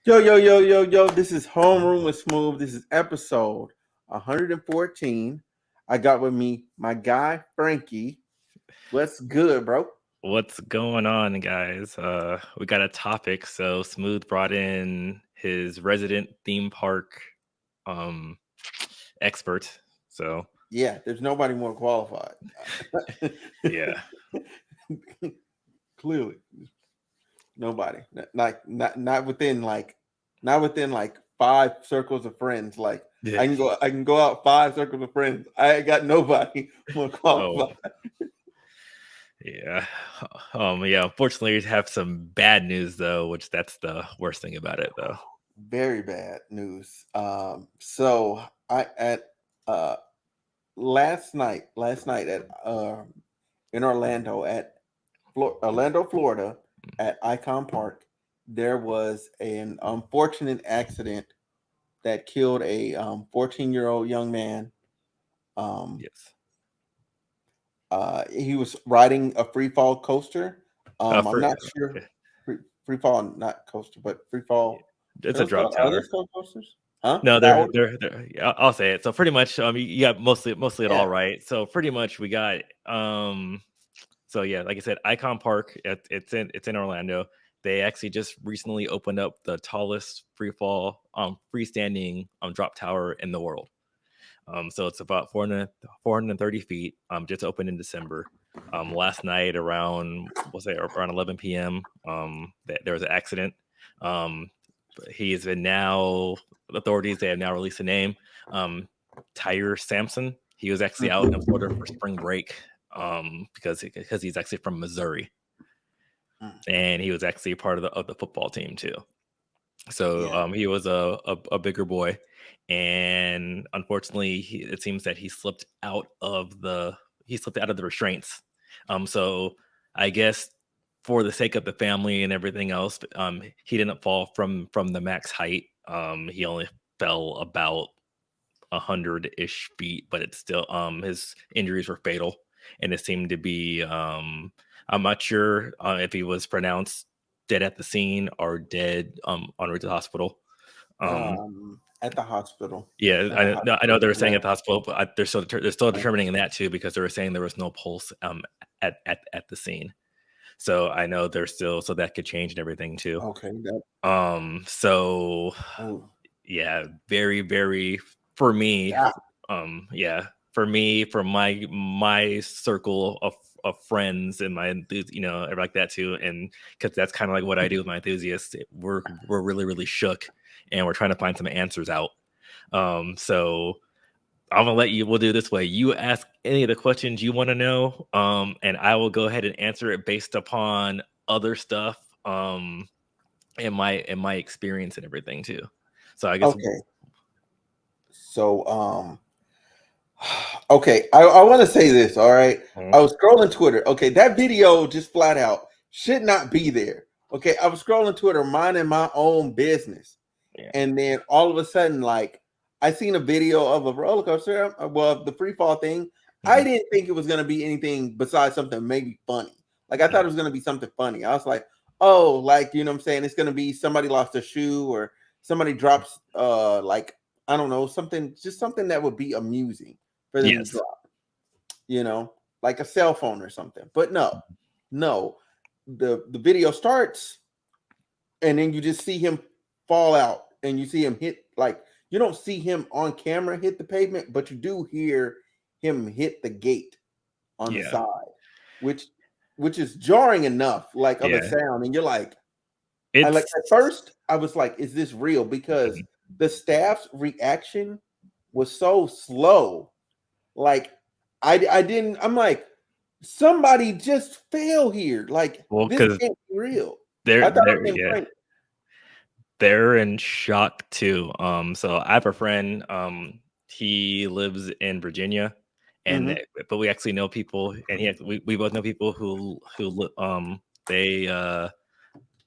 Yo. This is Homeroom with Smooth. This is episode 114. I got with me my guy, Frankie. What's good, bro? What's going on, guys? We got a topic. So Smooth brought in his resident theme park um expert. So Yeah, there's nobody more qualified. yeah. Clearly, nobody. Not within like five circles of friends. Like Yeah. I can go out five circles of friends. I ain't got nobody more Oh, qualified. yeah. Yeah, unfortunately we have some bad news though, which that's the worst thing about it though. Very bad news. So I at uh last night at in Orlando at Orlando, Florida, at Icon Park, there was an unfortunate accident that killed a 14-year-old young man. Um, Yes. he was riding a free fall coaster. I'm For not sure okay. free fall, not coaster, but free fall. It's a Those drop called, are tower. those called coasters? Huh? No, they're Tower? they're they're yeah, I'll say it. So pretty much you got mostly it Yeah. all right. So pretty much we got so yeah, like I said, Icon Park. It's in Orlando. They actually just recently opened up the tallest freestanding drop tower in the world. So it's about 430 feet. Just opened in December. Last night around was it around 11 p.m. There was an accident. Um, he has been now authorities they have now released a name. Um, Tyre Sampson. He was actually out in Florida for spring break. Because he's actually from Missouri, Mm. and he was actually part of the football team too. So Yeah. he was a bigger boy, and unfortunately, it seems that he slipped out of the restraints. So I guess for the sake of the family and everything else, he didn't fall from the max height. He only fell about 100-ish feet, but it's still his injuries were fatal, and it seemed to be I'm not sure if he was pronounced dead at the scene or dead en route to the hospital. Um, At the hospital. yeah, At the I know they hospital. were saying Yeah. at the hospital, but they're still determining that too because they were saying there was no pulse at the scene. So I know there's still so that could change and everything too. Okay. That. So Oh. yeah, very, very for me. Yeah. Yeah, for me, for my circle of friends and my like that too, and because that's kind of like what I do with my enthusiasts. We're really really shook, and we're trying to find some answers out. So I'm gonna let you. We'll do it this way. You ask any of the questions you want to know, and I will go ahead and answer it based upon other stuff, in my experience and everything too. So I guess Okay. So okay, I want to say this, all right? Mhm. I was scrolling Twitter. Okay, that video just flat out should not be there. Okay, I was scrolling Twitter, minding my own business. Yeah. And then all of a sudden, like, I seen a video of a roller coaster, well, the free fall thing. I Mhm. didn't think it was going to be anything besides something maybe funny. Like, I thought Mhm. it was going to be something funny. I was like, oh, like, you know what I'm saying? It's going to be somebody lost a shoe or somebody drops, like, I don't know, something, just something that would be amusing for them to Yes. drop, like a cell phone or something. But no, the video starts and then you just see him fall out and you see him hit, like, you don't see him on camera hit the pavement, but you do hear him hit the gate on the Yeah. side, which which is jarring enough, like, of a Yeah. sound. And you're like, I like, It's at first I was like, is this real? Because Mhm. the staff's reaction was so slow. Like, I didn't, I'm like, somebody just fell here. Like, Well, this because can't be real. I thought it they're was in yeah, Frank. they're in shock too. So I have a friend, he lives in Virginia, and Hmm. but we actually know people, and we both know people they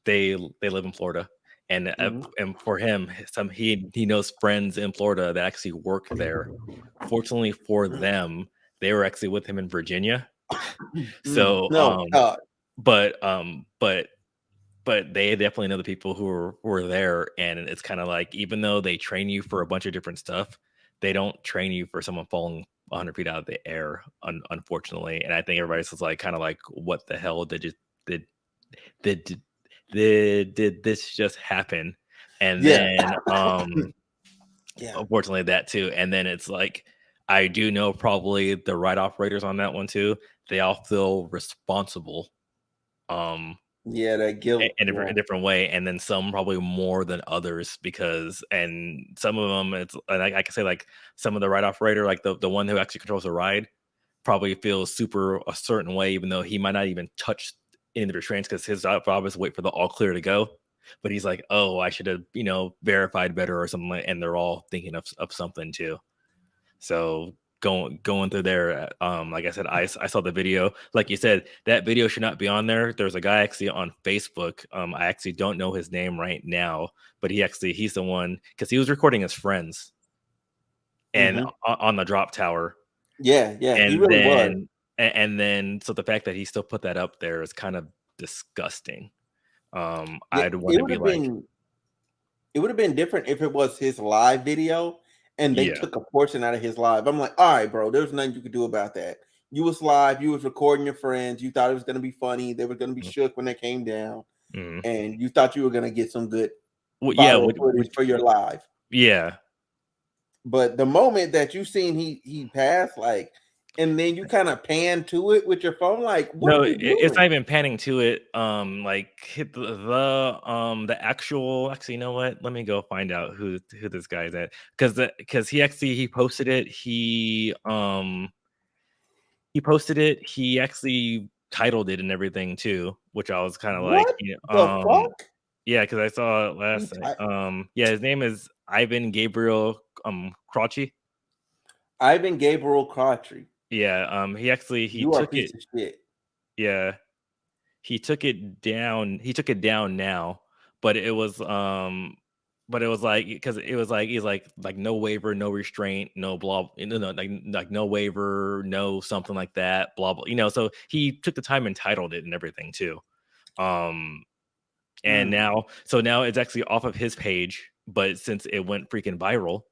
they live in Florida, Hmm. and for him, he knows friends in Florida that actually work there. Fortunately for them, they were actually with him in Virginia. So, No, God. but but they definitely know the people who are there, and it's kind of like, even though they train you for a bunch of different stuff, they don't train you for someone falling 100 feet out of the air, unfortunately. And I think everybody's just like, kind of like, what the hell did did did this just happen? And Yeah. then Yeah. unfortunately that too. And then it's like, I do know probably the ride operators on that one too, they all feel responsible um Yeah, that guilt. in a Yeah. different way, and then some probably more than others, because and some of them, it's, and I can say, like, some of the ride operator, like the one who actually controls the ride, probably feels super a certain way, even though he might not even touch any of the restraints, because his job is to wait for the all clear to go. But he's like, oh, I should have, verified better or something, and they're all thinking of something too. So going through there, like I said, I saw the video. Like you said, that video should not be on there. There's a guy actually on Facebook. I actually don't know his name right now, but he's the one, because he was recording his friends and Hmm. on the drop tower, Yeah, yeah, he and really was. then so the fact that he still put that up there is kind of disgusting. Yeah, I'd want to be like, it would have been different if it was his live video and they yeah, took a portion out of his live. I'm like, all right, bro, there's nothing you could do about that. You was live, you was recording your friends, you thought it was gonna be funny, they were gonna be shook when they came down, mm-hmm. and you thought you were gonna get some good Well, yeah, viral footage for your live. yeah. But the moment that you seen he passed, like, and then you kind of pan to it with your phone, like, what No, are you it's not doing? even panning to it. Like, hit the actual. Actually, you know what? Let me go find out who this guy is at, because he posted it. He posted it. He actually titled it and everything too, which I was kind of like, What the fuck? yeah, because I saw it He last night. ty- Yeah, his name is Ivan Gabriel Crotchy. Ivan Gabriel Crotry, Yeah, he you are a took piece it. of shit. Yeah, he took it down. He took it down now, but it was like, because it was like, he's like no waiver, no restraint, no blah, like no waiver, no something like that, blah blah. So he took the time and titled it and everything too. Um, and Mm. now it's actually off of his page, but since it went freaking viral.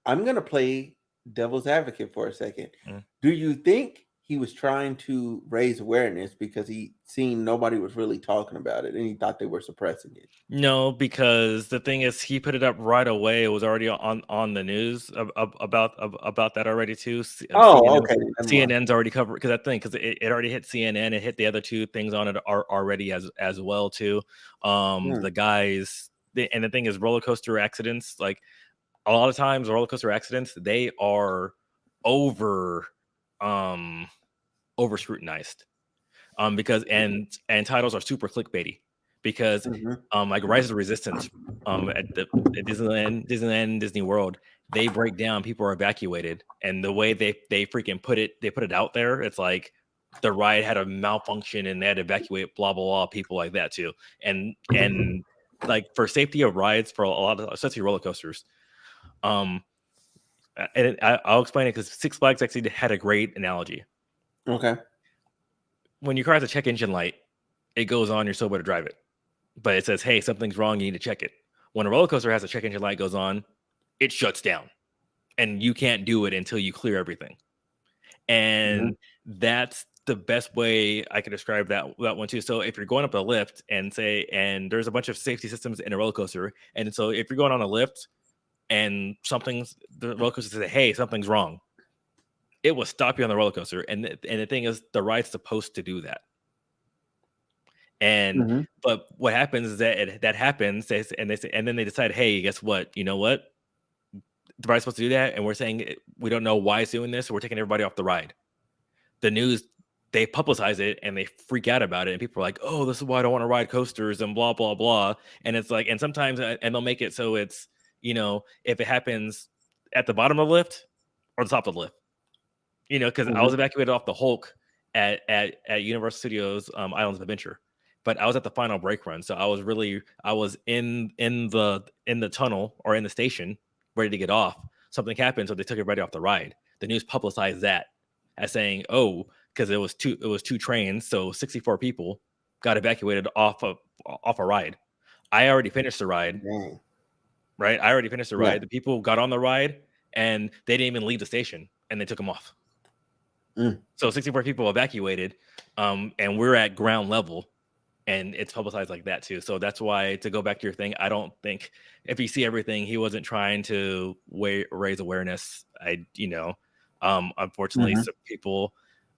I'm gonna play devil's advocate for a second. mm, Do you think he was trying to raise awareness because he seen nobody was really talking about it and he thought they were suppressing it? No, because the thing is, he put it up right away. It was already on the news about that already too. Oh, okay, never mind. CNN's already covered, because it already hit CNN. It hit the other two things on it are already as well too. Mm, The guys, and the thing is, roller coaster accidents, like, a lot of times roller coaster accidents, they are over um over scrutinized, because and titles are super clickbaity, because mhm, like Rise of the Resistance, at Disneyland, Disney World, they break down, people are evacuated, and the way they freaking put it out there, it's like the ride had a malfunction and they had to evacuate blah blah blah people like that too. And like, for safety of rides, for a lot of, especially roller coasters, um I'll explain it, because Six Flags actually had a great analogy. okay. When your car has a check engine light, it goes on, you're sober to drive it. But it says, hey, something's wrong, you need to check it. When a roller coaster has a check engine light goes on, it shuts down. And you can't do it until you clear everything. Mhm, And that's the best way I could describe that one too. So if you're going up a lift, and there's a bunch of safety systems in a roller coaster, and so if you're going on a lift and the roller coaster says, hey, something's wrong, it will stop you on the roller coaster. And the thing is, the ride's supposed to do that. And mhm, but what happens is that happens, and then they decide, hey, guess what? You know what? The ride's supposed to do that, and we're saying we don't know why it's doing this, so we're taking everybody off the ride. The news, they publicize it and they freak out about it, and people are like, oh, this is why I don't want to ride coasters and blah blah blah. And it's like, and sometimes, and they'll make it so it's, if it happens at the bottom of the lift or the top of the lift. Because I was mhm, evacuated off the Hulk at Universal Studios Islands of Adventure, but I was at the final brake run, so I was in the tunnel, or in the station, ready to get off. Something happened, so they took everybody off the ride. The news publicized that as saying, "Oh, because it was two trains, so 64 people got evacuated off a ride. I already finished the ride, Dang. right? I already finished the Yeah. ride. The people got on the ride and they didn't even leave the station, and they took them off. Mm. So 64 people evacuated, and we're at ground level, and it's publicized like that too. So that's why, to go back to your thing, I don't think, if you see everything, he wasn't trying to raise awareness. Unfortunately, Mhm. some people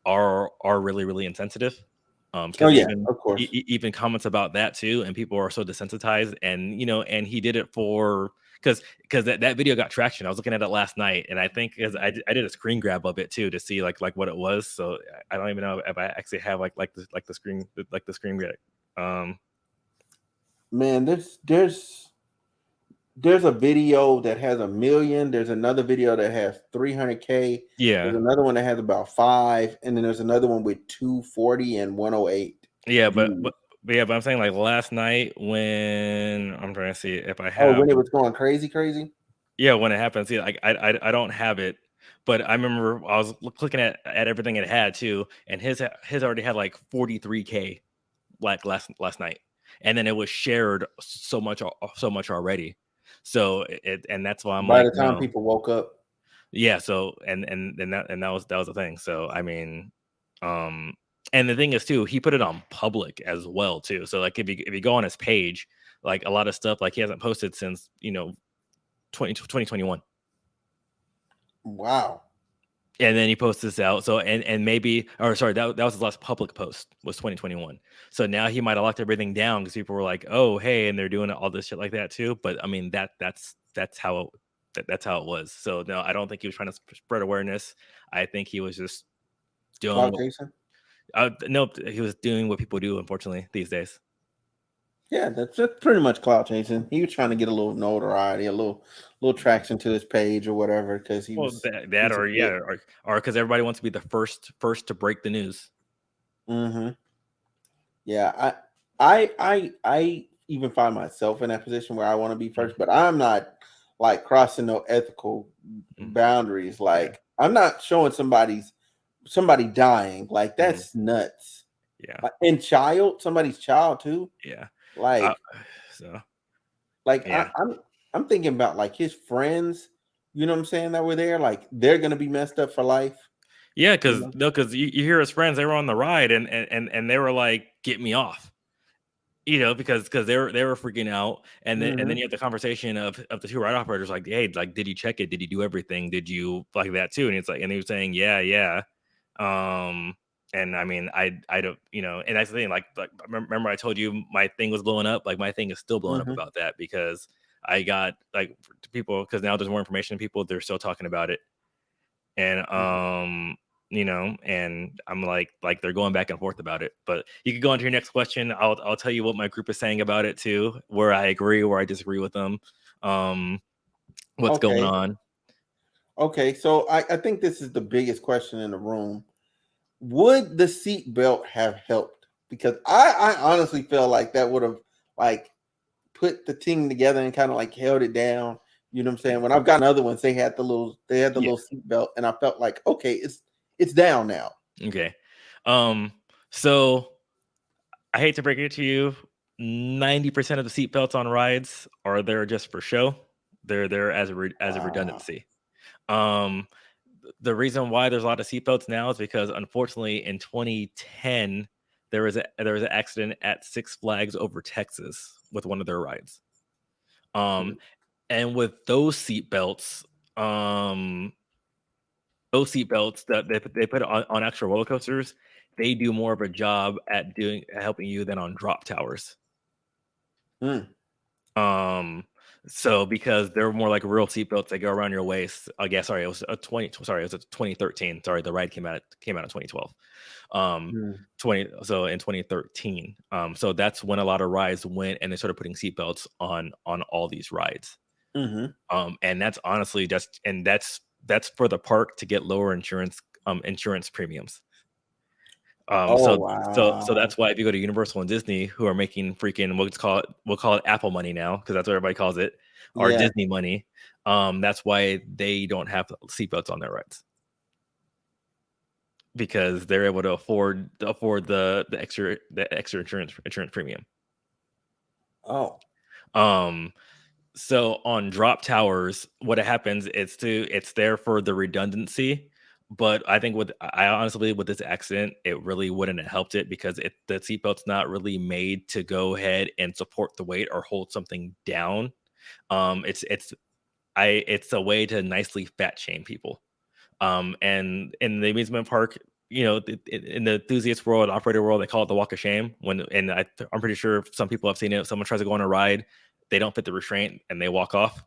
are really, really insensitive. Oh Because yeah, even of course. even comments about that too, and people are so desensitized, and and he did it for, because that video got traction. I was looking at it last night, and I think, because I did a screen grab of it too to see like what it was. So I don't even know if I actually have the screen, the screen grab. Man, there's a video that has 1 million. There's another video that has 300K. There's Yeah, another one that has about 5, and then there's another one with 240 and 108 yeah, views. but I'm saying, like, last night, when I'm trying to see if I Oh, have, when it was going crazy, crazy. yeah, when it happened. See, like, I don't have it, but I remember I was clicking at everything it had too, and his already had like 43K, like, last night, and then it was shared so much already. So and that's why I'm By like, the time no. people woke up, Yeah, so that was the thing. So I mean, um and the thing is too, he put it on public as well too. So, like, if you go on his page, like, a lot of stuff, like, he hasn't posted since 2021. wow. And then he posts this out. So, and maybe, or sorry, that was his last public post, was 2021. So now he might have locked everything down, because people were like, "Oh, hey," and they're doing all this shit like that too. But I mean, that's how that's how it was. So no, I don't think he was trying to spread awareness. I think he was just doing Cloud what, Jason. nope, he was doing what people do, unfortunately, these days. Yeah, that's pretty much cloud chasing. He was trying to get a little notoriety, a little traction to his page or whatever, because Well, that he's a or bit. yeah, or because everybody wants to be the first to break the news. Hmm. Yeah, I even find myself in that position where I want to be Mm, first, but I'm not like crossing no ethical mm, boundaries. yeah. Like, I'm not showing somebody dying. Like, Mhm. that's nuts. Yeah. Like, and somebody's child too. Yeah. Uh, Like, so like yeah. I'm thinking about like his friends. You know what I'm saying, that were there. Like, they're gonna be messed up for life. Yeah, You because know. no, because you hear his friends, they were on the ride, and they were like, "Get me off," because they were freaking out, and then Hmm. you have the conversation of the two ride operators, like, "Hey, like, did you check it? Did you do everything? Did you like that too?" And it's like, and he was saying, "Yeah, yeah." Um, and I mean, I don't, and that's the thing. Like, remember I told you my thing was blowing up. Like, my thing is still blowing up Hmm. about that, because I got, like, to people, because now there's more information. People, they're still talking about it, and and I'm like they're going back and forth about it. But you could go on to your next question. I'll tell you what my group is saying about it too, where I agree, where I disagree with them, um what's going Okay. on. Okay. So I think this is the biggest question in the room. Would the seat belt have helped? Because I honestly feel like that would have like put the team together and kind of like held it down. You know what I'm saying? When I've gotten other ones, they had the Yeah. little seat belt, and I felt like, okay, it's down now. Okay. So I hate to break it to you, 90% of the seatbelts on rides are there just for show. They're there as as a Wow. redundancy. um the reason why there's a lot of seatbelts now is because, unfortunately, in 2010, there was an accident at Six Flags over Texas with one of their rides. Um, Mm. and with um, those seatbelts that they put on extra roller coasters, they do more of a job at helping you than on drop towers. Mm. Um, so, because they're more like real seatbelts that go around your waist. I guess, sorry, it was a 2013. Sorry, the ride came out in 2012. Um, Mm. 20 so in 2013. So that's when a lot of rides went and they started putting seatbelts on all these rides. Hmm. And that's honestly just and that's for the park to get lower insurance premiums. Um, Oh so so wow. that's why, if you go to Universal and Disney, who are making freaking, we'll call it Apple money now, because that's what everybody calls it, or Yeah. Disney money. That's why they don't have seatbelts on their rides, because they're able to afford the extra insurance premium. Oh. Um, so on drop towers, what happens it's there for the redundancy. But I think I honestly believe with this accident, it really wouldn't have helped it because the seatbelt's not really made to go ahead and support the weight or hold something down. It's a way to nicely fat shame people. And in the amusement park, in the enthusiast world, operator world, they call it the walk of shame. I'm pretty sure some people have seen it. If someone tries to go on a ride, they don't fit the restraint and they walk off,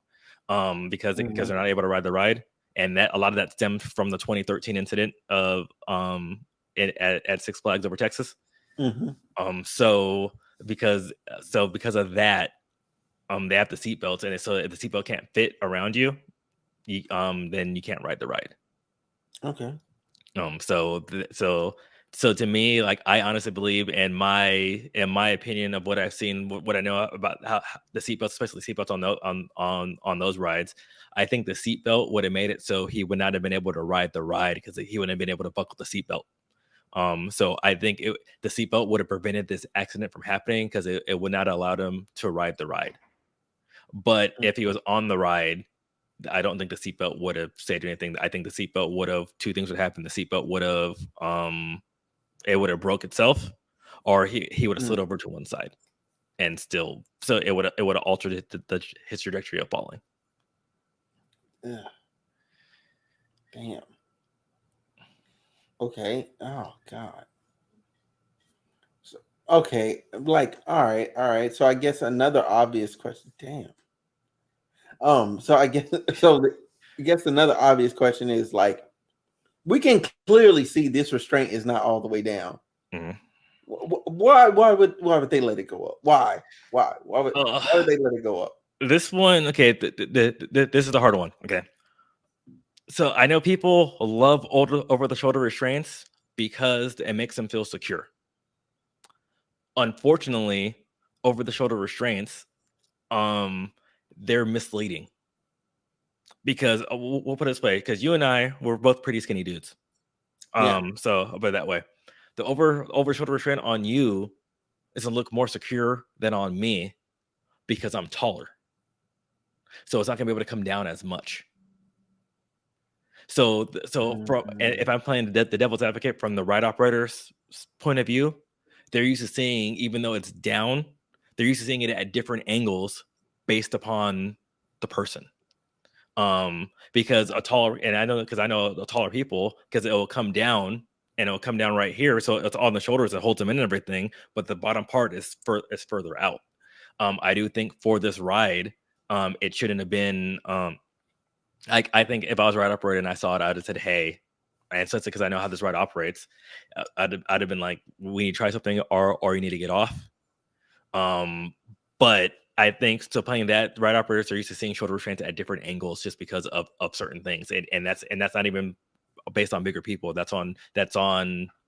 because Mhm. they're not able to ride the ride. And that a lot of that stems from the 2013 incident of at Six Flags over Texas. Mhm. So because of that, they have the seatbelts, and so if the seatbelt can't fit around you, then you can't ride the ride. Okay. So to me, like, I honestly believe in my opinion of what I've seen, what I know about how the seatbelts, especially seatbelts on those rides, I think the seatbelt would have made it so he would not have been able to ride the ride because he wouldn't have been able to buckle the seatbelt. So I think the seatbelt would have prevented this accident from happening because it would not allow him to ride the ride. But Mm. if he was on the ride, I don't think the seatbelt would have saved anything. I think the seatbelt would have two things would happen. The seatbelt would have it would have broke itself, or he would have slid Mm. over to one side and still so it would have altered his trajectory of falling. Ugh, damn. Okay. Oh God. So, okay. Like, all right, all right. So I guess another obvious question. Damn. So I guess I guess another obvious question is like we can clearly see this restraint is not all the way down. Mhm. Why would they let it go up? Why would Ugh. they let it go up? This one, okay. This is the hard one. Okay, so I know people love over the shoulder restraints because it makes them feel secure. Unfortunately, over the shoulder restraints, um, they're misleading because we'll put it this way: because you and I were both pretty skinny dudes. Yeah. So I'll put it that way. The over shoulder restraint on you is gonna look more secure than on me because I'm taller. So it's not gonna be able to come down as much. So if Mm, I'm playing the devil's advocate from the ride operator's point of view, they're used to seeing, even though it's down, they're used to seeing it at different angles based upon the person. Because a taller, and I know because I know the taller people, because it will come down and it'll come down right here, so it's on the shoulders that holds them in and everything, but the bottom part is further out. I do think for this ride, it shouldn't have been. I think if I was a ride operator and I saw it, I'd have said, "Hey," and so it's because I know how this ride operates. I'd have been like, "We need to try something, or you need to get off." Um, but I think so playing that, ride operators are used to seeing shoulder restraints at different angles just because of certain things. And that's not even based on bigger people. That's on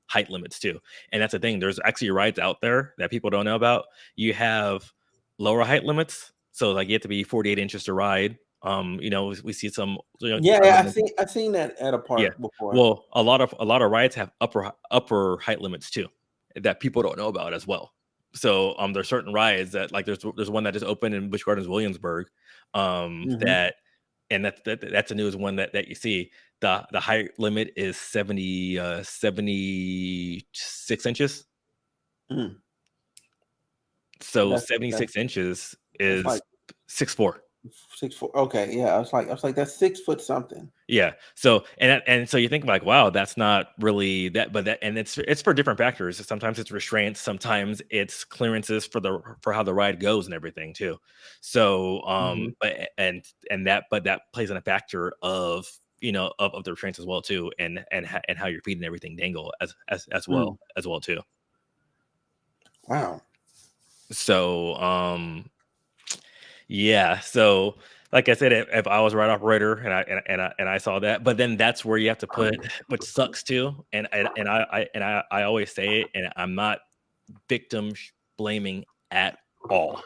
height limits too. And that's the thing. There's actually rides out there that people don't know about. You have lower height limits. So like you have to be 48 inches to ride. We see some yeah, I yeah, don't I've know. seen I've seen that at a Yeah. park before. Well, a lot of rides have upper height limits too that people don't know about as well. So there's certain rides that, like, there's one that just opened in Busch Gardens Williamsburg, Hmm. that and that's the newest one that you see. The height limit is 76 inches. Mm. So That's 76 inches that's is like 6'4". 6 4. Okay, yeah. I was like that's 6 foot something. Yeah. So you think like, wow, that's not really that, but that, and it's for different factors. Sometimes it's restraints, sometimes it's clearances for how the ride goes and everything too. So Hmm. but that plays in a factor of of the restraints as well too, and how your feet and everything dangle Mm. as well too. Wow. So yeah. So, like I said, if I was a ride operator and I saw that, but then that's where you have to put, which sucks too. And I always say it, and I'm not victim blaming at all.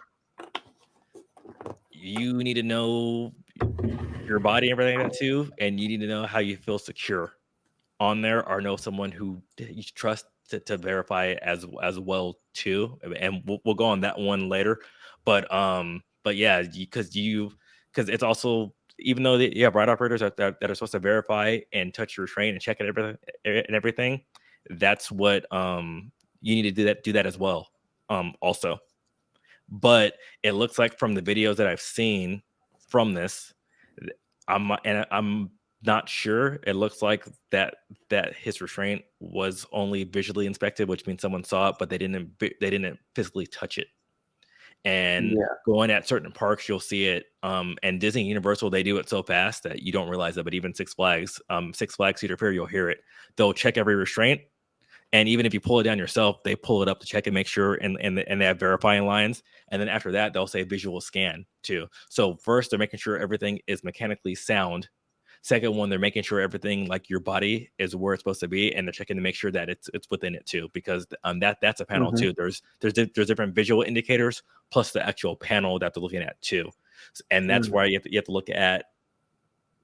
You need to know your body and everything like that too, and you need to know how you feel secure on there, or know someone who you trust to verify it as well too. And we'll go on that one later. But yeah, because it's also, even though you have ride operators that are supposed to verify and touch your restraint and check it everything, that's what you need to do that as well. Also, but it looks like from the videos that I've seen from this, I'm not sure. It looks like that his restraint was only visually inspected, which means someone saw it, but they didn't physically touch it. And Yeah. going at certain parks, you'll see it. And Disney, Universal, they do it so fast that you don't realize it. But even Six Flags, Cedar Fair, you'll hear it. They'll check every restraint, and even if you pull it down yourself, they pull it up to check and make sure, and they have verifying lines. And then after that, they'll say visual scan too. So first, they're making sure everything is mechanically sound. Second one, they're making sure everything, like your body, is where it's supposed to be, and they're checking to make sure that it's within it too, because that's a panel Mm-hmm. too. There's different visual indicators plus the actual panel that they're looking at too, and that's why you have to look at,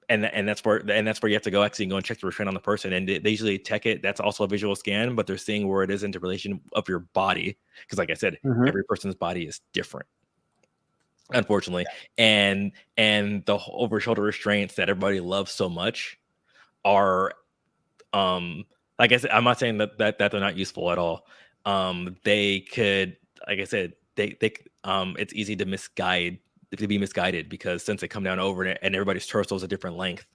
and that's where you have to go actually go and check the restraint on the person, and they usually check it. That's also a visual scan, but they're seeing where it is into relation of your body, because like I said, Mm-hmm. every person's body is different, unfortunately. And the over shoulder restraints that everybody loves so much are, like I said, I'm not saying that they're not useful at all. They could, like I said, they it's easy to be misguided, because since they come down over it and everybody's torso is a different length,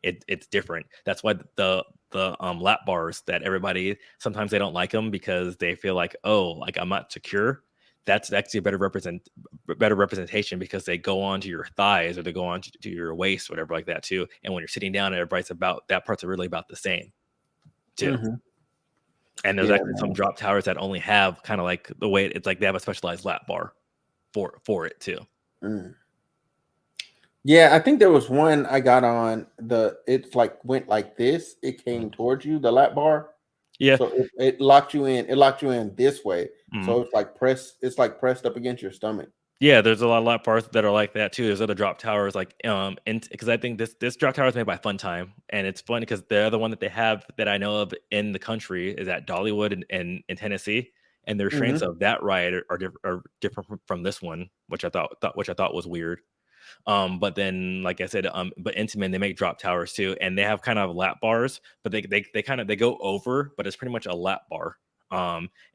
it's different. That's why the lap bars, that everybody sometimes they don't like them because they feel like, oh, like I'm not secure. That's actually a better representation, because they go onto your thighs or they go on to your waist, whatever like that too. And when you're sitting down, everybody's about that parts are really about the same too. Mm-hmm. And there's Yeah, actually some drop towers that only have kind of like the way it's like they have a specialized lap bar for it too. man. Yeah, I think there was one I got on it's like went like this. It came towards you, the lap bar. Yeah. So it locked you in. It locked you in this way. Mhm. So it's like pressed up against your stomach. Yeah, there's a lot of lap bars that are like that too. There's other drop towers like and because I think this drop tower is made by Funtime, and it's funny because the other one that they have that I know of in the country is at Dollywood in Tennessee, and their restraints Mm-hmm. of that ride are different from this one, which I thought was weird. But then, like I said, but Intamin, they make drop towers too, and they have kind of lap bars, but they kind of they go over, but it's pretty much a lap bar.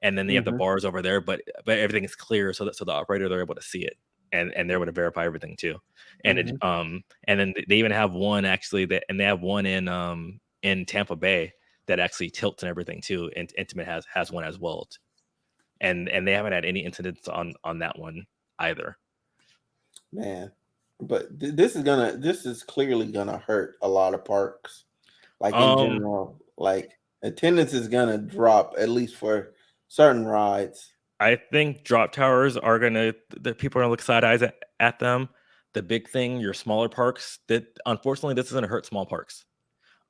And then they have the Mm-hmm. bars over there, but everything is clear, so that the operator, they're able to see it, and they're able to verify everything too. And it Mm-hmm. and then they even have one actually and they have one in Tampa Bay that actually tilts and everything too. And Intimate has one as well, and they haven't had any incidents on that one either. Man, but this is clearly gonna hurt a lot of parks. Like in Um, general, like attendance is gonna drop at least for certain rides. I think drop towers are gonna the people are gonna look side eyes at them. The big thing, your smaller parks, that unfortunately this is gonna hurt small parks.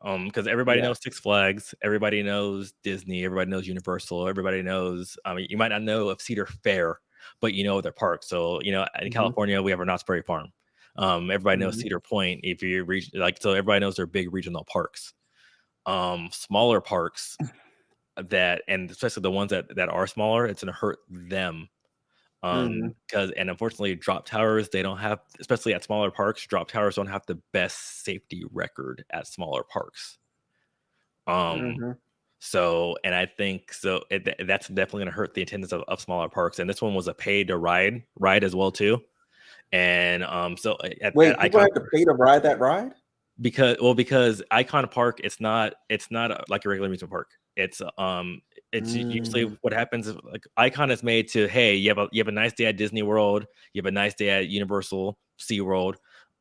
Because everybody Yeah. knows Six Flags, everybody knows Disney, everybody knows Universal, everybody knows. I mean, you might not know of Cedar Fair, but you know their parks. So in Mm-hmm. California, we have our Knott's Berry Farm. Everybody knows Mm-hmm. Cedar Point. If you're like, so everybody knows their big regional parks. Smaller parks that, and especially the ones that are smaller, it's gonna hurt them. Mm-hmm. Because and unfortunately, drop towers, they don't have, especially at smaller parks, drop towers don't have the best safety record at smaller parks. Um, Mm-hmm. so, and I think so that's definitely going to hurt the attendance of smaller parks. And this one was a pay to ride as well too. And so at Wait, people Icon, have to pay to ride that ride? because Icon Park, it's not like a regular amusement park. It's usually Mm. what happens is, like, Icon is made to, hey, you have a nice day at Disney World, you have a nice day at Universal, SeaWorld,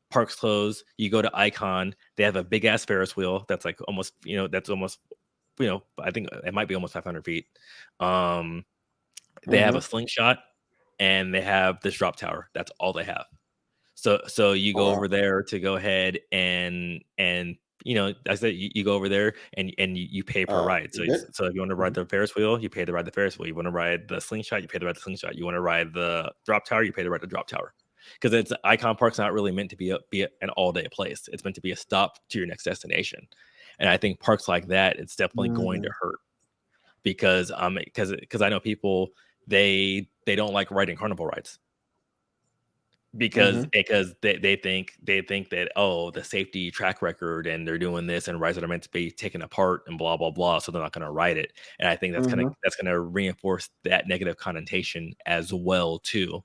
parks closed, you go to Icon, they have a big ass Ferris wheel that's like almost, that's almost, I think it might be almost 500 feet. Um, they have Mm-hmm. a slingshot, and they have this drop tower. That's all they have. So you Oh, go wow. over there to go ahead and I said you go over there and you pay per ride. So Is it? so if you want to ride Mhm. the Ferris wheel, you pay to ride the Ferris wheel. You want to ride the slingshot, you pay to ride the slingshot. You want to ride the drop tower, you pay to ride the drop tower. Because it's Icon Park's not really meant to be an all day place. It's meant to be a stop to your next destination. And I think parks like that, it's definitely going to Mm. hurt, because I know people, they don't like riding carnival rides. because Mm-hmm. they think that, oh, the safety track record and they're doing this and rides are meant to be taken apart and blah blah blah, so they're not going to ride it. And I think Mm-hmm. that's gonna reinforce that negative connotation as well too.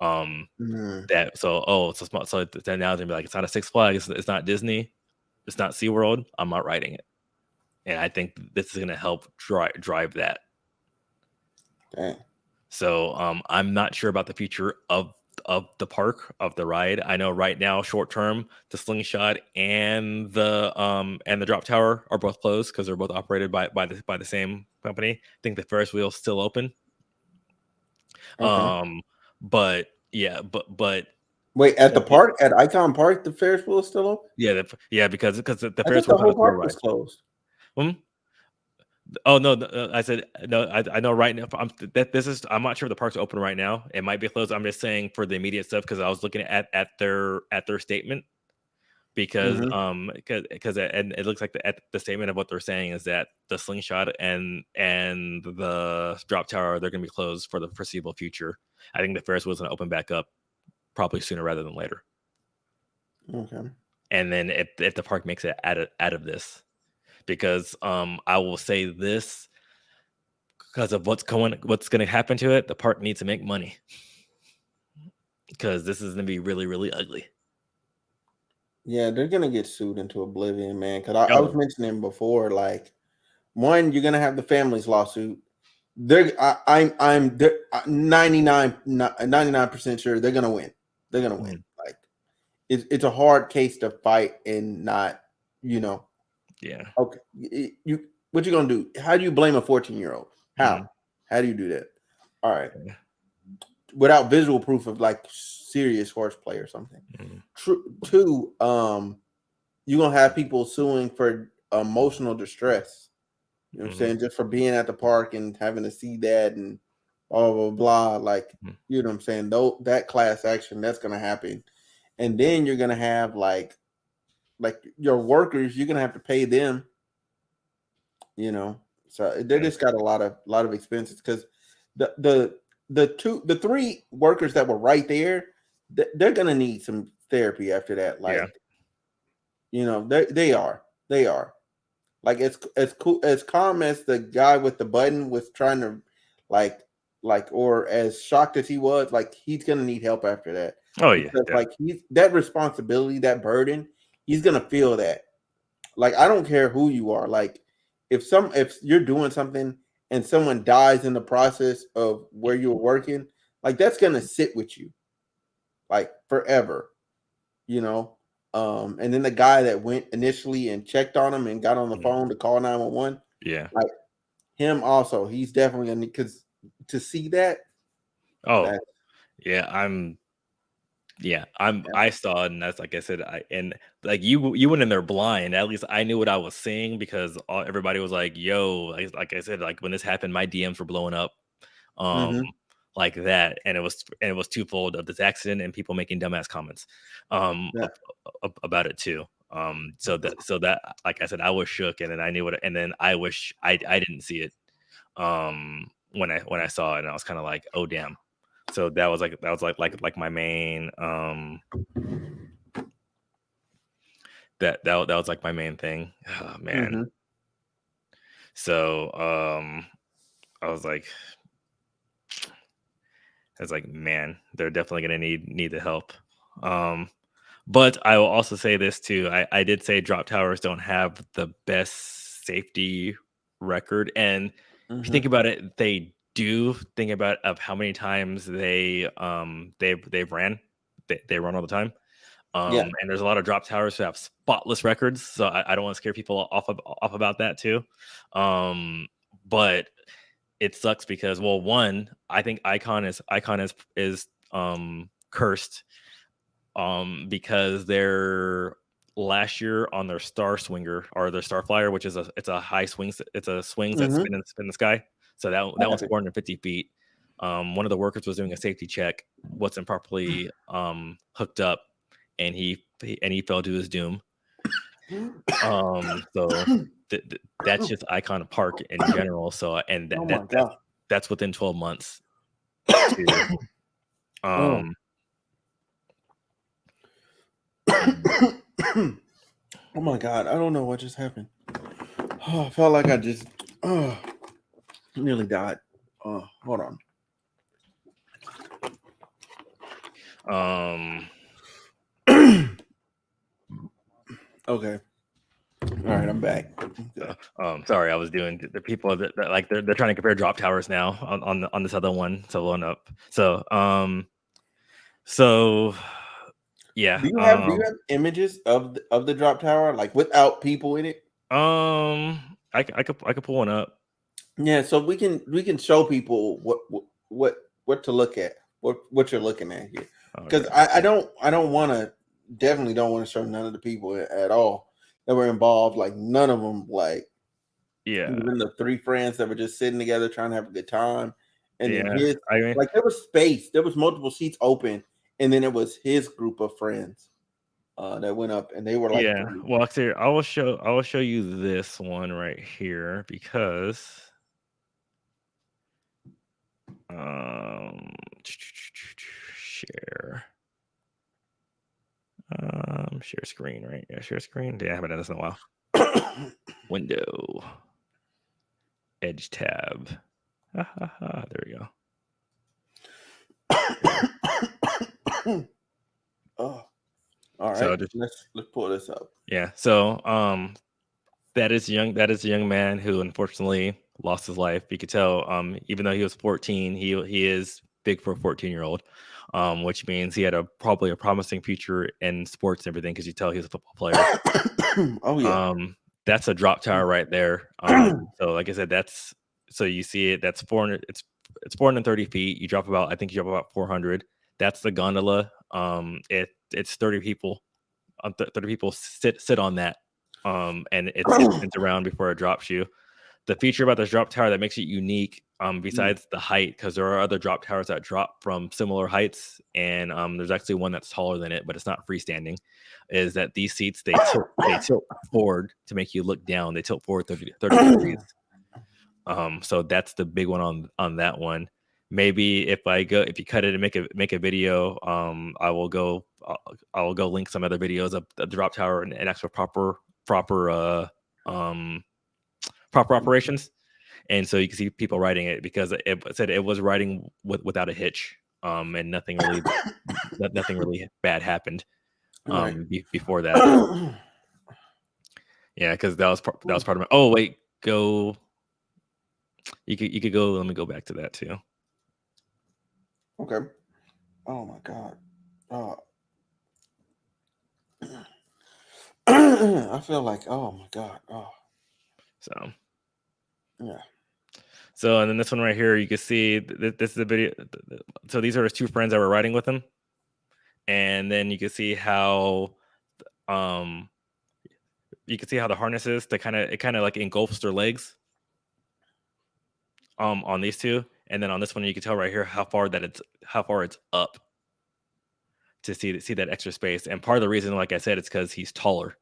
Um, Mm-hmm. that so oh it's a small, so then now they're gonna be like, it's not a Six Flags, it's not Disney, it's not SeaWorld, I'm not riding it. And I think this is gonna help drive that. Dang. So I'm not sure about the future of the park, of the ride. I know right now, short term, the Slingshot and the Drop Tower are both closed because they're both operated by the same company. I think the Ferris wheel's still open. Okay. Um, but yeah, but Wait, at the oh, yeah, park, at Icon Park, the Ferris wheel is still open? yeah, because the I Ferris thought the wheel's not whole a thrill park was ride. closed. Hmm? Oh no, I said no. I know right now. I'm not sure if the park's open right now. It might be closed. I'm just saying for the immediate stuff because I was looking at their statement because Mm-hmm. and it looks like the statement of what they're saying is that the Slingshot and the Drop Tower, they're going to be closed for the foreseeable future. I think the Ferris wheel's going to open back up probably sooner rather than later. Okay. And then if the park makes it out of this, because I will say this, because of what's going to happen to it, the park needs to make money because this is going to be really really ugly. Yeah, they're gonna get sued into oblivion, man. Because I was Oh mentioning before, like, one, you're gonna have the family's lawsuit. They're 99% sure they're gonna win. They're gonna win. mm, Like, it's a hard case to fight and not, you know. yeah. Okay, you what you gonna do? How do you blame a 14-year-old? Mm, How do you do that? All right, yeah. without visual proof of like serious horseplay or something. Mm, Two, you're gonna have people suing for emotional distress. You know what I'm mm, saying? Just for being at the park and having to see that and blah blah blah. Like, mm, you know what I'm saying? Though that class action, that's gonna happen. And then you're gonna have like your workers, you're gonna have to pay them, you know. So they yeah. just got a lot of expenses because the three workers that were right there, they're gonna need some therapy after that. Yeah. Like, they are. Like, as cool as calm as the guy with the button was trying to, like or as shocked as he was, like, he's gonna need help after that. Oh yeah. Because, Definitely. like, he's that responsibility, that burden, he's gonna feel that. Like, I don't care who you are. Like, if you're doing something and someone dies in the process of where you're working, like, that's gonna sit with you like forever, you know. And then the guy that went initially and checked on him and got on the Mm, phone to call 911, yeah. like, him also, he's definitely gonna, because to see that, Oh that yeah. yeah. I saw it, and that's like I said, and like you went in there blind. At least I knew what I was seeing because everybody was like, "Yo," like I said, like when this happened, my DMs were blowing up, um, Mm-hmm. like that, and it was twofold of this accident and people making dumbass comments, Yeah. about it too. So that like I said, I was shook, and then I knew what, and then I wish I didn't see it, when I saw it, and I was kind of like, oh damn. So that was like my main that was like my main thing. Oh man. Mm-hmm. So I was like, man, they're definitely gonna need the help. Um but I will also say this too. I did say drop towers don't have the best safety record. And if you think Mm-hmm. about it, they do. Think about of how many times they've ran. They run all the time. Yeah. And there's a lot of drop towers who have spotless records, so I don't want to scare people off about that too. Um, but it sucks because, well, one, I think Icon is cursed, because they're last year on their Star Swinger or their Star Flyer, which is a high swing, it's a swings that Mm-hmm. spin in the sky. So that one's Yeah. 450 feet. One of the workers was doing a safety check, wasn't properly hooked up, and he fell to his doom. So that's just Icon Park in general. So and Oh my god. that's within 12 months too. Oh. Um, Oh my god, I don't know what just happened. Oh, I felt like I just nearly died. Hold on. Okay. All right, I'm back. Okay. Sorry, I was doing the people that like they're trying to compare drop towers now on this other one, so one up. So yeah. Do you have images of the drop tower like without people in it? I could pull one up. Yeah, so we can show people what to look at, what you're looking at here. Because Okay. I don't want to, definitely don't want to show none of the people at all that were involved. Like none of them, like Yeah. even the three friends that were just sitting together trying to have a good time. And then Yeah. I mean, like there was space, there was multiple seats open, and then it was his group of friends that went up, and they were like yeah. three. Well, actually, I will show you this one right here because share share screen, right? Yeah, share screen. Yeah, I haven't done this in a while. Window, edge tab. There we go. Oh, all So right. Let's pull this up. yeah. So that is a young man who unfortunately lost his life. You could tell, even though he was 14, he is big for a 14-year-old, which means he had probably a promising future in sports and everything because you tell he was a football player. Oh yeah. That's a drop tower right there. So like I said, so you see it. That's 400. It's 430 feet. I think you drop about 400. That's the gondola. It's 30 people. 30 people sit on that. And it spins around before it drops you. The feature about this drop tower that makes it unique, besides the height, because there are other drop towers that drop from similar heights, and there's actually one that's taller than it, but it's not freestanding, is that these seats they tilt forward to make you look down. They tilt forward 30 degrees. So that's the big one on that one. Maybe if you cut it and make a video, I will go link some other videos of the drop tower and actual proper operations, and so you can see people riding it because it said it was riding without a hitch, and nothing really bad happened before that. Yeah, because that was part of my. Oh wait, go. You could go. Let me go back to that too. Okay. Oh my god. I feel like, oh my god. Oh. So Yeah. So, and then this one right here, you can see this is a video. So these are his two friends that were riding with him, and then you can see how, um, the harnesses it kind of like engulfs their legs, on these two, and then on this one you can tell right here how far it's up to see that extra space. And part of the reason, like I said, it's because he's taller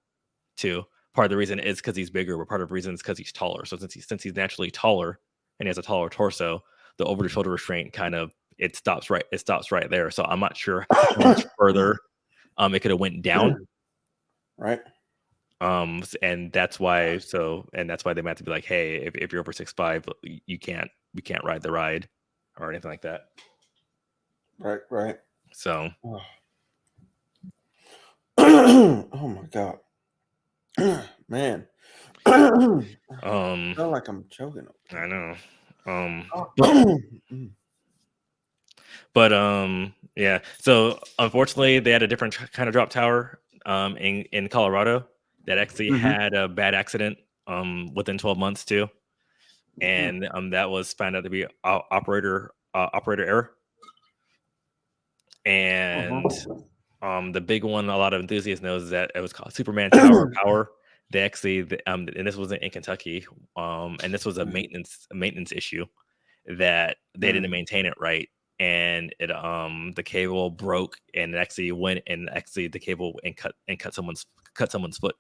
too. Part of the reason is because he's bigger, but part of the reason is because he's taller. So since he's naturally taller and he has a taller torso, the over the shoulder restraint it stops right there. So I'm not sure how much further it could have went down. Right. And that's why they might have to be like, hey, if you're over 6'5", we can't ride the ride or anything like that. Right. So oh my god. Man. I feel like I'm choking. I know. Mm. But yeah. So unfortunately, they had a different kind of drop tower in Colorado that actually had a bad accident within 12 months too, and that was found out to be operator error. And the big one a lot of enthusiasts knows is that it was called Superman Tower Power. They actually and this wasn't in Kentucky, and this was a maintenance issue that they didn't maintain it right, and it the cable broke and it actually went and actually the cable and cut someone's foot.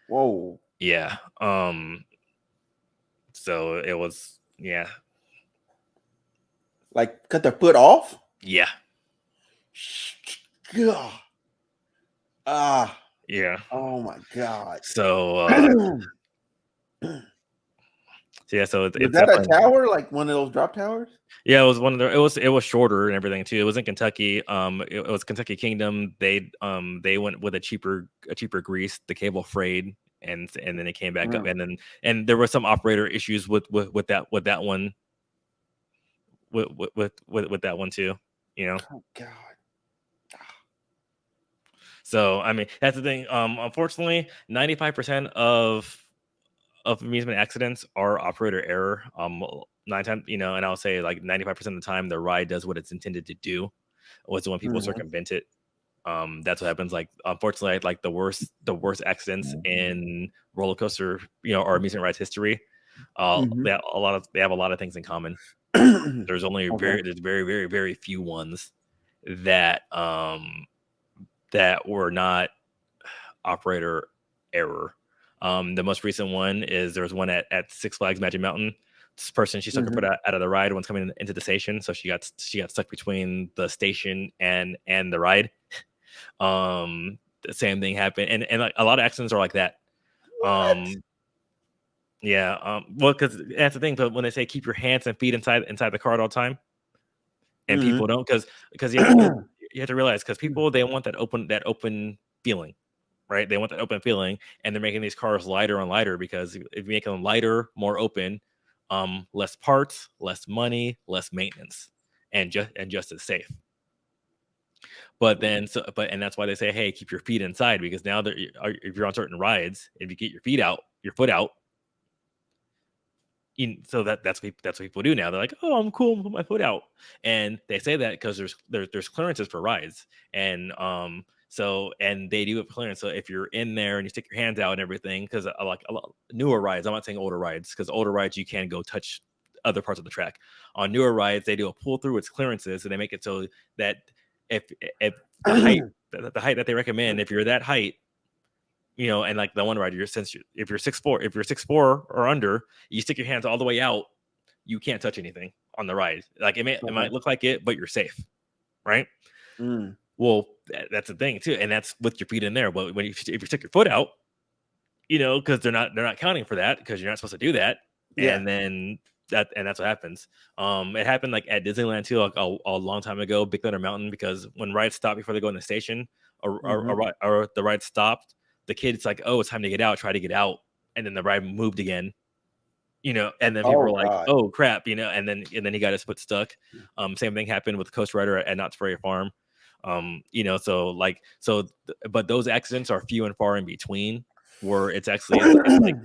Whoa. Yeah. So it was, yeah. Like cut their foot off? Yeah. God. Ah, Yeah. oh my God. So yeah, so Was it's that a definitely. tower, like one of those drop towers? Yeah, it was one of the. It was shorter and everything too. It was in Kentucky. It was Kentucky Kingdom. They went with a cheaper grease. The cable frayed, and then it came back up, Mm. and there were some operator issues with that one with that one too. You know. Oh God. So I mean that's the thing. Unfortunately, 95% of amusement accidents are operator error. 9 times, and I'll say like 95% of the time, the ride does what it's intended to do. Was when people Mhm. circumvent it. That's what happens. Like, unfortunately, like the worst accidents in roller coaster, or amusement rides history. Mhm. They have a lot of things in common. There's only Okay. there's very, very, very few ones that that were not operator error. The most recent one is there was one at Six Flags Magic Mountain. This person, she stuck her foot Mhm. out of the ride. One's coming into the station, so she got stuck between the station and the ride. The same thing happened, and like a lot of accidents are like that. What? Yeah. Well, because that's the thing. But when they say keep your hands and feet inside the car at all time, and people Mhm. don't, because you have to realize, because people, they want that open feeling, right? They want that open feeling, and they're making these cars lighter and lighter, because if you make them lighter, more open, less parts, less money, less maintenance, and just as safe. But then, and that's why they say, hey, keep your feet inside, because now that if you're on certain rides, if you get your foot out, so that's what people do now. They're like, oh, I'm cool, I'm put my foot out, and they say that because there's clearances for rides, and they do it for clearance. So if you're in there and you stick your hands out and everything, because like a lot newer rides, I'm not saying older rides, because older rides you can go touch other parts of the track. On newer rides, they do a pull through its clearances, and they make it so that if if the height the height that they recommend, if you're that height, and like the one rider, if you're 6'4" or under, you stick your hands all the way out, you can't touch anything on the ride. Like it Okay. might look like it, but you're safe, right? Mm. Well, that's the thing too, and that's with your feet in there. But if you stick your foot out, because they're not counting for that, because you're not supposed to do that, Yeah. and then that's what happens. It happened like at Disneyland too, like a long time ago, Big Thunder Mountain, because when rides stop before they go in the station, Mhm. or the ride stopped, the kid's like, oh, it's time to get out, try to get out, and then the ride moved again, and then people were Oh like, God. oh crap, and then he got his foot stuck. Same thing happened with Coast Rider at Knott's Berry Farm. But those accidents are few and far in between, where it's actually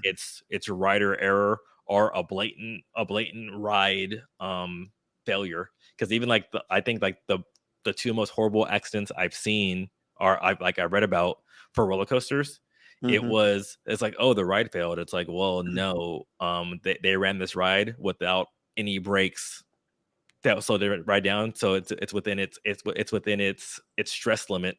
it's rider error, or a blatant ride failure. Because even like I think like the two most horrible accidents I've seen, I read about for roller coasters. Mhm. It's like, oh, the ride failed. It's like, well, no, they ran this ride without any brakes that slow the ride down, so it's within its stress limit.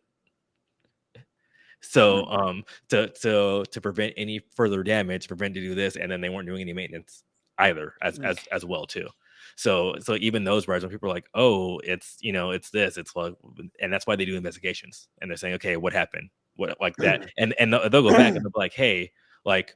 So Mm. to prevent any further damage, prevent to do this, and then they weren't doing any maintenance either, Mm. as well too. So even those rides, when people are like, oh, it's this, it's like, and that's why they do investigations, and they're saying, okay, what happened, what like that, and they'll go back and they'll be like, hey, like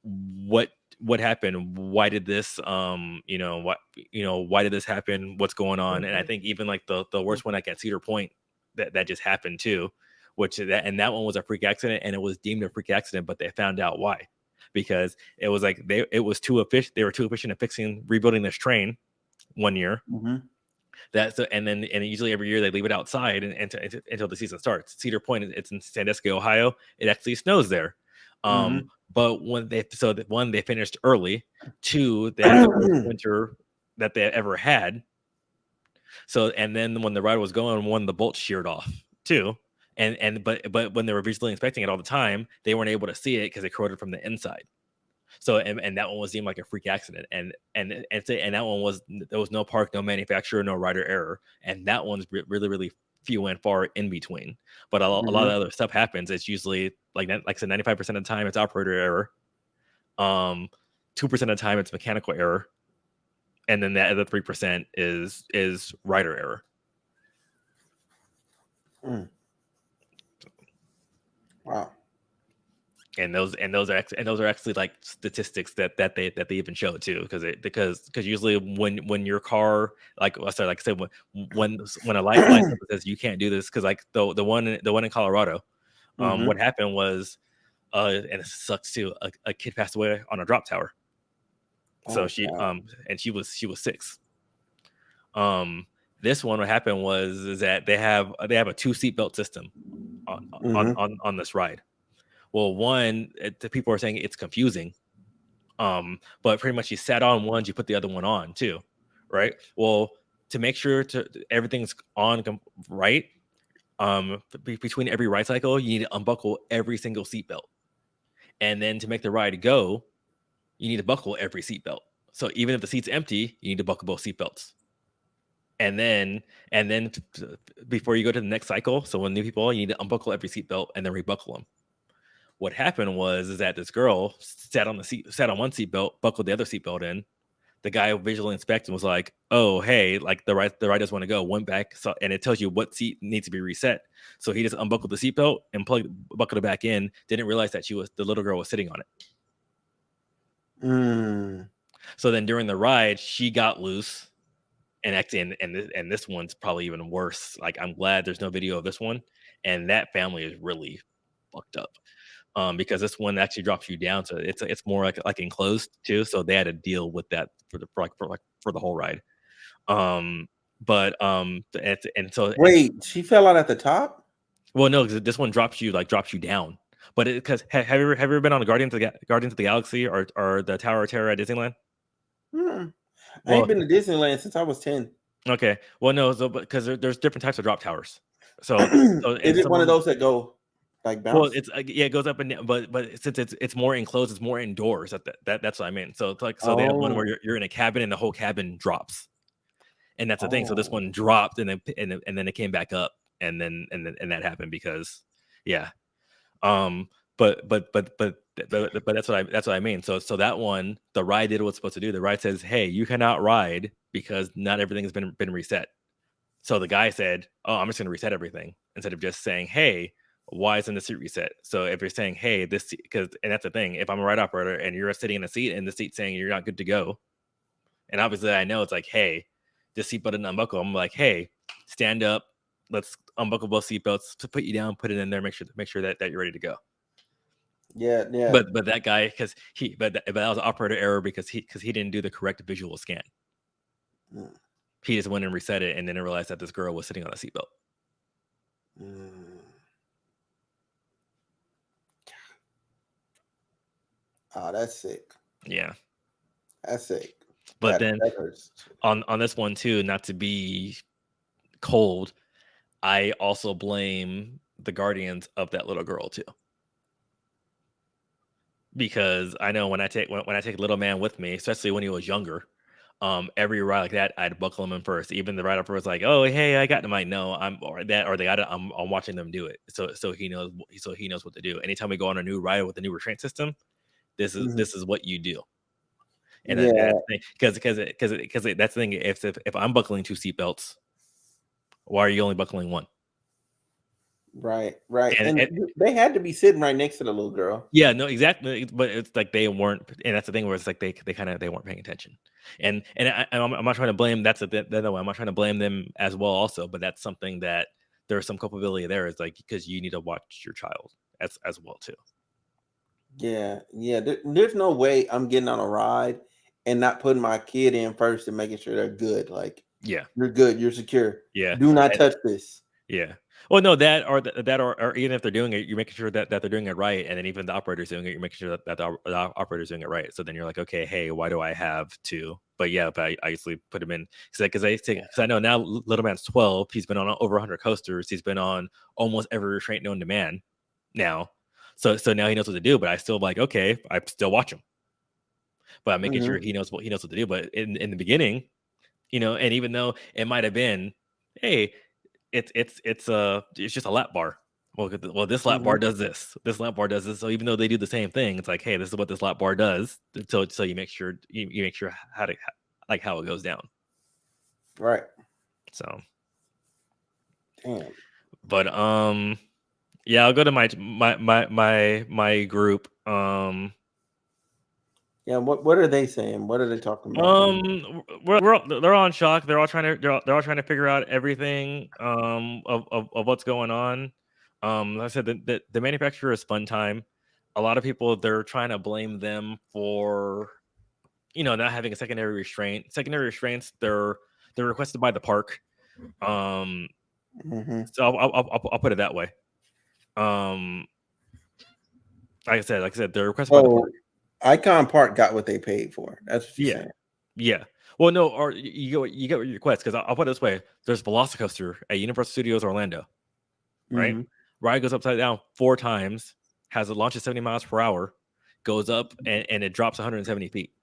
what happened, why did this why did this happen, what's going on. And I think even like the worst one, like at Cedar Point, that just happened too, that one was a freak accident, and it was deemed a freak accident, but they found out why, because it was like they were too efficient at rebuilding this train one year. Mhm. And usually every year they leave it outside until the season starts. Cedar Point, it's in Sandusky, Ohio. It actually snows there. Mhm. But one, they finished early. Two, they had the worst winter that they ever had. So, and then when the ride was going, one, the bolt sheared off too. But when they were visually inspecting it all the time, they weren't able to see it because it corroded from the inside. So, and that one was deemed like a freak accident, and that one was, there was no park, no manufacturer, no rider error, and that one's really, really few and far in between. But a lot of Mhm. other stuff happens. It's usually like I said, 95% of the time it's operator error. 2% of the time it's mechanical error, and then the other 3% is rider error. Mm. Wow. And those are actually like statistics that they even show too, because usually when your car, like sorry, like I said, when a light lights up and says you can't do this, because like the one in Colorado, what happened was, and it sucks too, a kid passed away on a drop tower. So Oh God. and she was 6. This one, what happened was is that they have a 2 seatbelt system on Mm-hmm. on this ride. Well, one, the people are saying it's confusing. But pretty much you sat on one, you put the other one on too, right? Well, to make sure everything's on right, between every ride cycle, you need to unbuckle every single seatbelt, and then to make the ride go, you need to buckle every seatbelt. So even if the seat's empty, you need to buckle both seatbelts. And then before you go to the next cycle, so when new people, you need to unbuckle every seatbelt and then rebuckle them. What happened was is that this girl sat on one seatbelt, buckled the other seatbelt in. The guy visually inspected and was like, "Oh, hey, like the ride doesn't want to go." Went back, and it tells you what seat needs to be reset. So he just unbuckled the seatbelt and buckled it back in. Didn't realize that the little girl was sitting on it. So then during the ride, she got loose, and actually, and this one's probably even worse. Like, I'm glad there's no video of this one, and that family is really fucked up. Because this one actually drops you down, so it's more like enclosed too. So they had to deal with that for the whole ride. But and so Wait, she fell out at the top? well, no, 'cause this one drops you down. But because have you ever been on the Guardians of the Galaxy or the Tower of Terror at Disneyland? I ain't Well, been to Disneyland since I was 10. okay. Well, no, so because there's different types of drop towers. So Is and it some one of of them, those that go like well, bounce? it's yeah, it goes up and down, but since it's more enclosed, it's more indoors. That's what I mean. So it's like, so they have one where Oh, you're in a cabin and the whole cabin drops, and that's the thing. So this oh, one dropped and then it came back up, and that happened because yeah. Um, but that's what I mean. So that one, the ride did what it's supposed to do. The ride says, "Hey, you cannot ride because not everything has been reset." So the guy said, "Oh, I'm just going to reset everything," instead of just saying, "Hey, why isn't the seat reset?" So if you're saying, "Hey, this," because and that's the thing, if I'm a ride operator and you're sitting in a seat and the seat saying you're not good to go, and obviously I know it's like, "Hey, this seatbelt didn't unbuckle," I'm like, "Hey, stand up, let's unbuckle both seatbelts to put you down, put it in there, make sure that you're ready to go." yeah, yeah. But that guy, because but that was an operator error because he didn't do the correct visual scan. Mm, He just went and reset it and then realized that this girl was sitting on a seatbelt. mm. Oh, that's sick. Yeah. That's sick. But then That hurts. on this one too, not to be cold, I also blame the guardians of that little girl too. Because I know when I take little man with me, especially when he was younger, every ride like that, I'd buckle him in first. Even the ride up was like, "Oh, hey, I got him." I know or they got it. I'm watching them do it, so he knows what to do. Anytime we go on a new ride with a new restraint system, Mhm. this is what you do. And Yeah, that's because that's the thing. If I'm buckling 2 seatbelts, why are you only buckling one? right, right. And And they had to be sitting right next to the little girl. yeah, no, exactly. But it's like they weren't, and that's the thing where it's like they weren't paying attention. I'm not trying to blame. That's the other way. I'm not trying to blame them as well, also. But that's something that there's some culpability there. Is like because you need to watch your child as well too. Yeah, yeah. There's no way I'm getting on a ride and not putting my kid in first and making sure they're good. Like, Yeah, you're good, you're secure. yeah. Do not touch this. Yeah. Well, no, or even if they're doing it, you're making sure that they're doing it right, and then even the operator's doing it, you're making sure that the operator's doing it right. So then you're like, okay, hey, why do I have to? But yeah, but I usually put him in because I know now little man's 12. He's been on over 100 coasters. He's been on almost every restraint known to man now. So now he knows what to do. But I still like, okay, I still watch him, but I'm making sure Mhm, he knows what to do. But in the beginning, and even though it might have been, hey, it's just a lap bar. Well, this lap bar mhm. does this. This lap bar does this. So even though they do the same thing, it's like, hey, this is what this lap bar does. So you make sure you make sure how it goes down. Right. So, Damn. but Yeah, I'll go to my group. Yeah, what are they saying? What are they talking about? They're all in shock. They're all trying to figure out everything of what's going on. Like I said, the manufacturer is Fun Time. A lot of people, they're trying to blame them for not having a secondary restraint. Secondary restraints, they're requested by the park. Um, Mm-hmm. so I'll put it that way. Um, like I said, they're requested by the So park. Icon Park got what they paid for. That's what you're Yeah. saying. Yeah. Well, no, or you get your request because I'll put it this way: there's Velocicoaster at Universal Studios Orlando, right? Mm-hmm. Ride goes upside down 4 times, has a launch at 70 miles per hour, goes up and it drops 170 feet.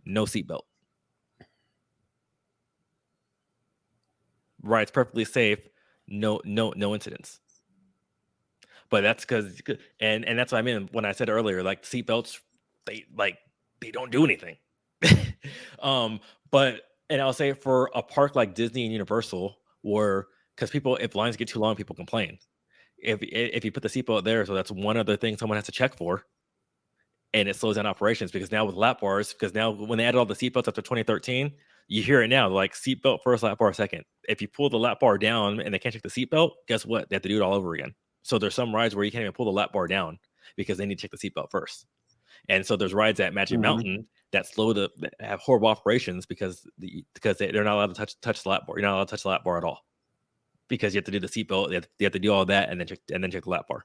No seatbelt. Ride's perfectly safe. No incidents. But that's because and that's what I mean when I said earlier, like seatbelts, they don't do anything. um, but and I'll say for a park like Disney and Universal, where because people, if lines get too long, people complain. If you put the seatbelt there, so that's one other thing someone has to check for, and it slows down operations because now with lap bars, because now when they added all the seatbelts after 2013, you hear it now like seatbelt first, lap bar second. If you pull the lap bar down and they can't check the seatbelt, guess what? They have to do it all over again. So there's some rides where you can't even pull the lap bar down because they need to check the seatbelt first. And so there's rides at Magic Mm-hmm. Mountain that have horrible operations because they're not allowed to touch the lap bar. You're not allowed to touch the lap bar at all because you have to do the seatbelt. You have to do all that and then check the lap bar.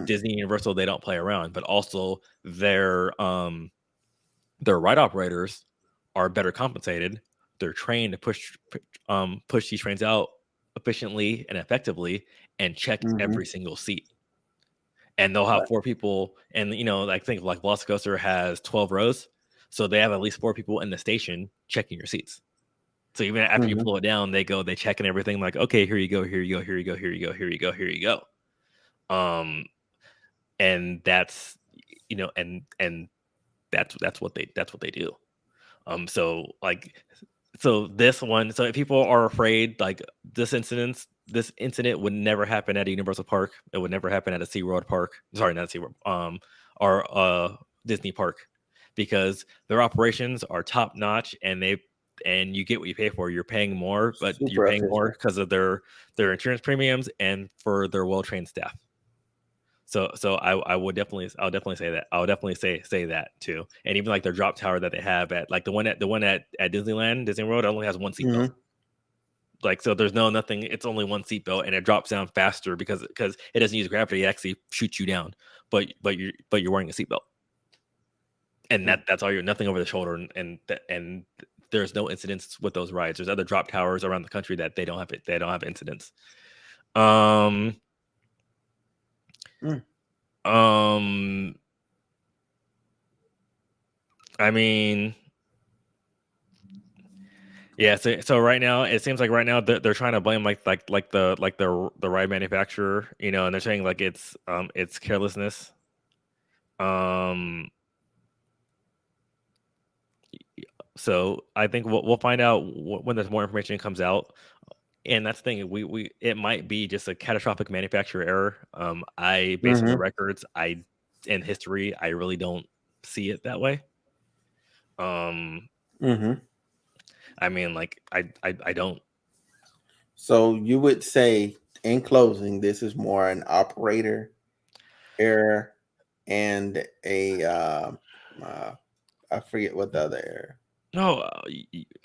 Disney and Universal, they don't play around, but also their ride operators are better compensated. They're trained to push these trains out efficiently and effectively and check Mm-hmm. every single seat. And they'll have 4 people, and like think like Velocicoaster has 12 rows, so they have at least 4 people in the station checking your seats. So even after you Mm-hmm. pull it down, they check and everything. Like, okay, here you go, here you go, here you go, here you go, here you go, here you go. And that's and that's what they do. So this one, so if people are afraid, like this incident would never happen at a Universal Park. It would never happen at a SeaWorld park. Sorry, not a SeaWorld. Or Disney park, because their operations are top notch, and you get what you pay for. You're paying more, but you're Super paying more efficient. because of their insurance premiums and for their well trained staff. So I'll definitely say that. I would definitely say that too. And even like their drop tower that they have at like the one at Disneyland, Disney World only has one seatbelt. Mm-hmm. Like, so there's nothing. It's only one seatbelt, and it drops down faster because it doesn't use gravity. It actually shoots you down. But you're wearing a seatbelt, and that's all. You're nothing over the shoulder, and there's no incidents with those rides. There's other drop towers around the country that they don't have it. They don't have incidents. I mean, yeah. So right now, it seems like right now they're trying to blame the ride manufacturer, and they're saying like it's carelessness. So I think we'll find out when there's more information comes out. And that's the thing. It might be just a catastrophic manufacturer error. Based on the Mm-hmm. records, in history, I really don't see it that way. Mm-hmm. I mean, like I don't. So you would say, in closing, this is more an operator error and a I forget what the other error. No,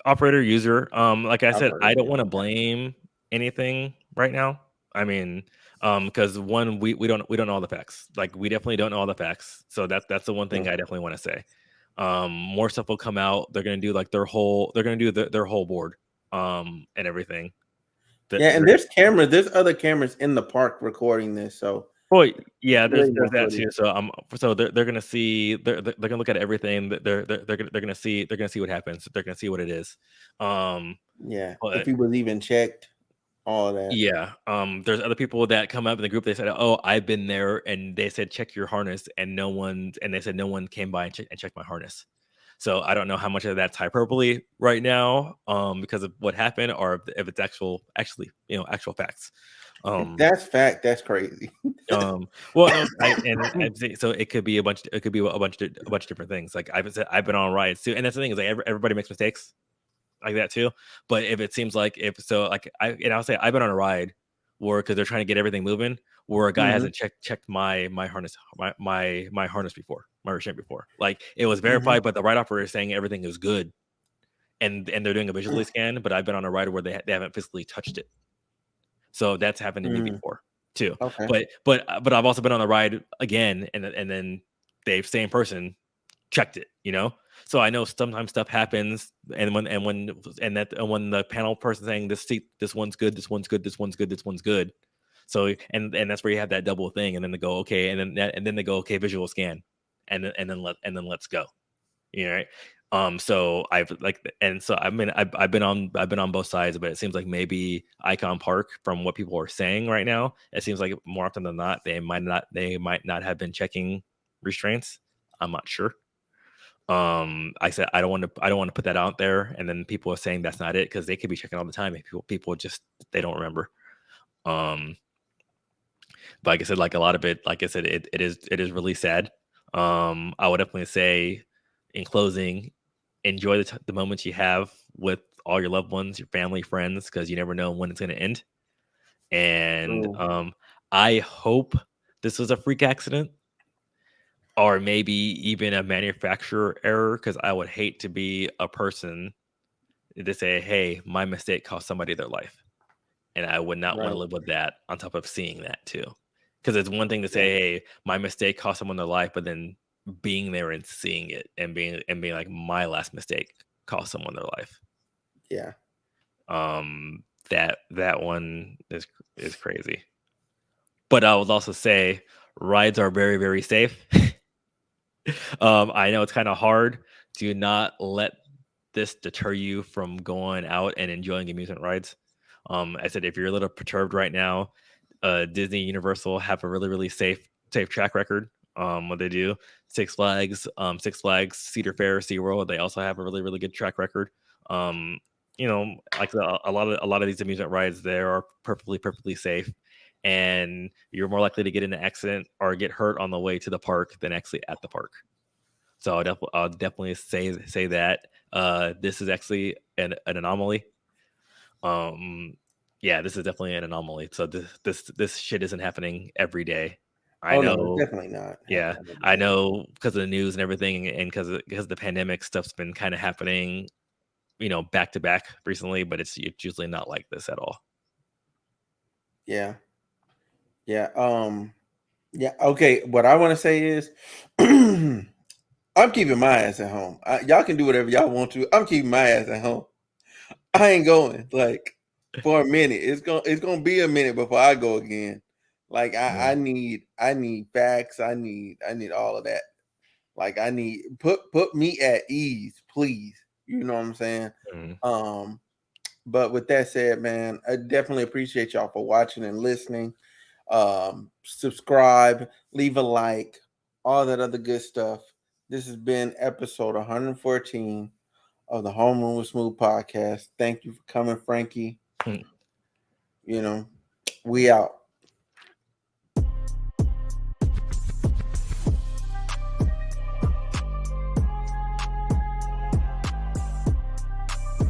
operator user. Like I said, I don't Operator. want to Okay. blame anything right now. I mean, because one, we don't know all the facts. Like, we definitely don't know all the facts. So that's the one thing Yeah. I definitely want to say. More stuff will come out. They're gonna do like their whole. They're gonna do their whole board, and everything. Yeah, and there's cameras. There's other cameras in the park recording this. So Well, yeah, there's way more that footage. too. So they're gonna see. They're gonna look at everything. They're gonna see. They're gonna see what happens. They're gonna see what it is. Yeah, if But he was even checked, all of that. yeah, there's other people that come up in the group. They said, "Oh, I've been there," and they said, "Check your harness," and they said no one came by and checked my harness. So I don't know how much of that's hyperbole right now, because of what happened, or if it's actually actual facts. That's fact. That's crazy. Well, no, I'd say so. It could be a bunch. It could be a bunch of different things. Like I've been on rides too, and that's the thing is like everybody makes mistakes like that too. But if it seems like I'll say I've been on a ride where because they're trying to get everything moving, where a guy Mm-hmm. hasn't checked my harness my harness before, my restraint before. Like it was Mm-hmm. verified, but the ride operator is saying everything is good, and they're doing a visually scan. But I've been on a ride where they haven't physically touched it. So that's happened to me Mm. before too. Okay. But I've also been on the ride again, and then the same person checked it. So I know sometimes stuff happens, and when the panel person saying this one's good, this one's good, this one's good, this one's good. So and that's where you have that double thing, and then they go okay, and then they go okay, visual scan, and then let's go. Right. So I've been on both sides, but it seems like maybe Icon Park, from what people are saying right now, it seems like more often than not they might not have been checking restraints. I'm not sure. I said I don't want to put that out there, and then people are saying that's not it because they could be checking all the time. And people just they don't remember. Um, but like I said, like a lot of it, like I said, it is really sad. I would definitely say, in closing, enjoy the moments you have with all your loved ones, your family, friends, because you never know when it's going to end. And True. I hope this was a freak accident, or maybe even a manufacturer error, because I would hate to be a person to say, "Hey, my mistake cost somebody their life," and I would not want to Right. live with that on top of seeing that too. Because it's one thing to Yeah. say, "Hey, my mistake cost someone their life," but then being there and seeing it and being like, "My last mistake cost someone their life." Yeah. That one is crazy. But I would also say rides are very, very safe. I know it's kind of hard to not let this deter you from going out and enjoying amusement rides. I said if you're a little perturbed right now, Disney, Universal have a really, really safe track record. What they do, Six Flags, Cedar Fair, SeaWorld, they also have a really, really good track record. Um, like a lot of these amusement rides, they are perfectly safe, and you're more likely to get in an accident or get hurt on the way to the park than actually at the park. So I'll definitely say that this is actually an anomaly. Um, yeah, this is definitely an anomaly. So this shit isn't happening every day. I Oh no, it's know. definitely not Yeah, happening every I day. know because of the news and everything, and because the pandemic stuff's been kind of happening, back to back recently. But it's usually not like this at all. Yeah. Yeah. Yeah. Okay. What I want to say is, I'm keeping my ass at home. Y'all can do whatever y'all want to. I'm keeping my ass at home. I ain't going like for a minute. It's gonna be a minute before I go again. Like I Mm, need facts. I need all of that. Like I need put me at ease, please. You know what I'm saying? mm. Um, but with that said, man, I definitely appreciate y'all for watching and listening. Subscribe, leave a like, all that other good stuff. This has been episode 114 of the Homeroom with Smooth podcast. Thank you for coming, Frankie. Mm. You know, we out.